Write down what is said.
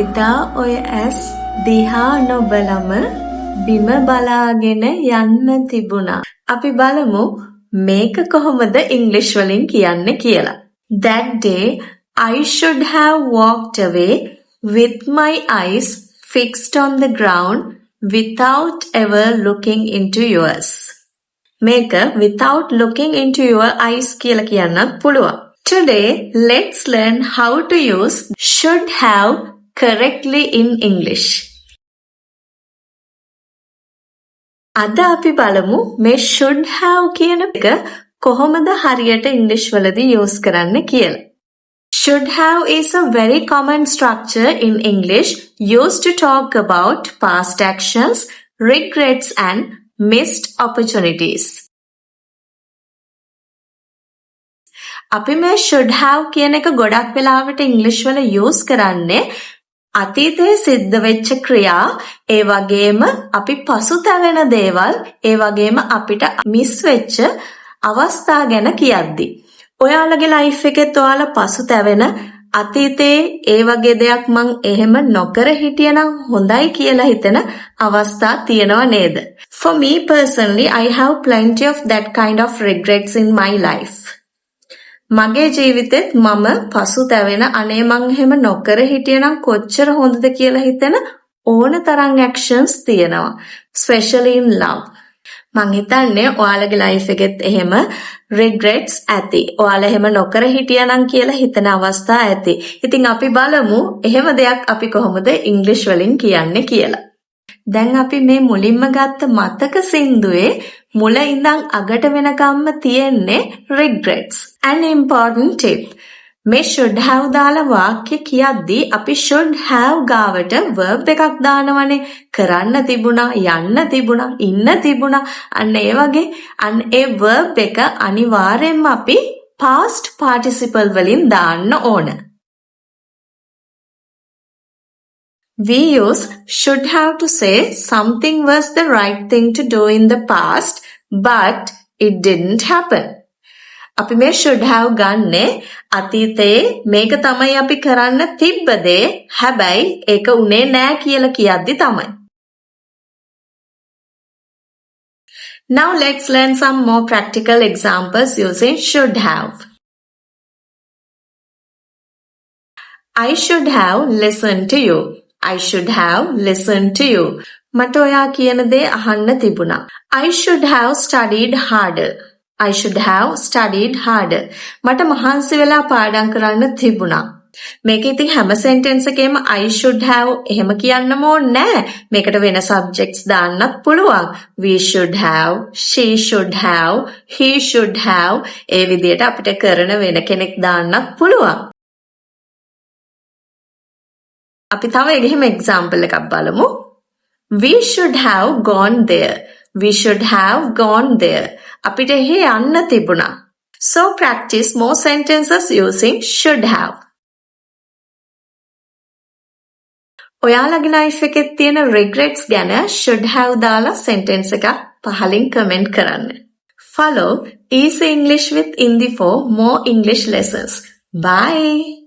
එදා ඔය ඇස් දිහා නොබලම බිම බලාගෙන යන්න තිබුණා. අපි බලමු මේක කොහොමද ඉංග්‍රීසි වලින් කියන්නේ කියලා. That day I should have walked away with my eyes fixed on the ground without ever looking into yours. මේක without looking into your eyes කියලා කියන්නත් පුළුවන්. Today let's learn how to use should have correctly in English. අද අපි බලමු මේ should have කියන එක කොහොමද හරියට ඉංග්‍රීසි වලදී use කරන්න කියලා. Should have is a very common structure in English used to talk about past actions, regrets and missed opportunities. අපි මේ should have කියන එක ගොඩක් වෙලාවට ඉංග්‍රීසි වල use කරන්නේ අතීතයේ සිද්ධ වෙච්ච ක්‍රියා, ඒ වගේම අපි පසුතැවෙන දේවල්, ඒ වගේම අපිට මිස් වෙච්ච අවස්ථා ගැන කියද්දි. ඔයාලගේ ලයිෆ් එකෙත් ඔයාලා පසුතැවෙන අතීතයේ ඒ වගේ දෙයක් මං එහෙම නොකර හිටියනම් හොඳයි කියලා හිතෙන අවස්ථා තියෙනව නේද? For me personally, I have plenty of that kind of regrets in my life. මගේ ජීවිතෙත් මම පසුතැවෙන අනේ මං එහෙම නොකර හිටියනම් කොච්චර හොඳද කියලා හිතෙන ඕන තරම් actions තියෙනවා. Especially in love. මං හිතන්නේ ඔයාලගේ ලයිෆ් එකෙත් එහෙම regrets ඇති. ඔයාලා එහෙම නොකර හිටියනම් කියලා හිතන අවස්ථා ඇති. ඉතින් අපි බලමු එහෙම දෙයක් අපි කොහොමද ඉංග්‍රීසි වලින් කියන්නේ කියලා. දැන් අපි මේ මුලින්ම ගත්ත මතක සින්දුවේ මුල ඉඳන් අගට වෙනකම්ම තියෙන්නේ regrets. An important tip. මේ should have දාලා වාක්‍ය කියද්දී අපි should have ගාවට verb එකක් දානවනේ. කරන්න තිබුණා, යන්න තිබුණා, ඉන්න තිබුණා. අන්න ඒ වගේ අන්න ඒ verb එක අනිවාර්යෙන්ම අපි past participle වලින් දාන්න ඕන. We use should have to say something was the right thing to do in the past, but it didn't happen. අපි මේ should have ගන්නේ අතීතයේ මේක තමයි අපි කරන්න තිබ්බ දේ, හැබැයි ඒක උනේ නෑ කියලා කියද්දි තමයි. Now let's learn some more practical examples using should have. I should have listened to you. I should have listened to you. මට ඔයා කියන දේ අහන්න තිබුණා. I should have studied harder. I should have studied harder. මට මහන්සි වෙලා පාඩම් කරන්න තිබුණා. මේක ඉතින් හැම sentence එකේම I should have එහෙම කියන්නම ඕනේ නෑ. මේකට වෙන subjects දාන්නත් පුළුවන්. We should have, she should have, he should have. ඒ විදිහට අපිට කරන වෙන කෙනෙක් දාන්නත් පුළුවන්. අපි තව එහෙම example එකක් බලමු. We should have gone there. We should have gone there. අපිට එහෙ යන්න තිබුණා. So practice more sentences using should have. ඔයාලගේ life එකේ තියෙන regrets ගැන should have දාලා sentence එකක් පහලින් comment කරන්න. Follow Easy English with Indie for more English lessons. Bye.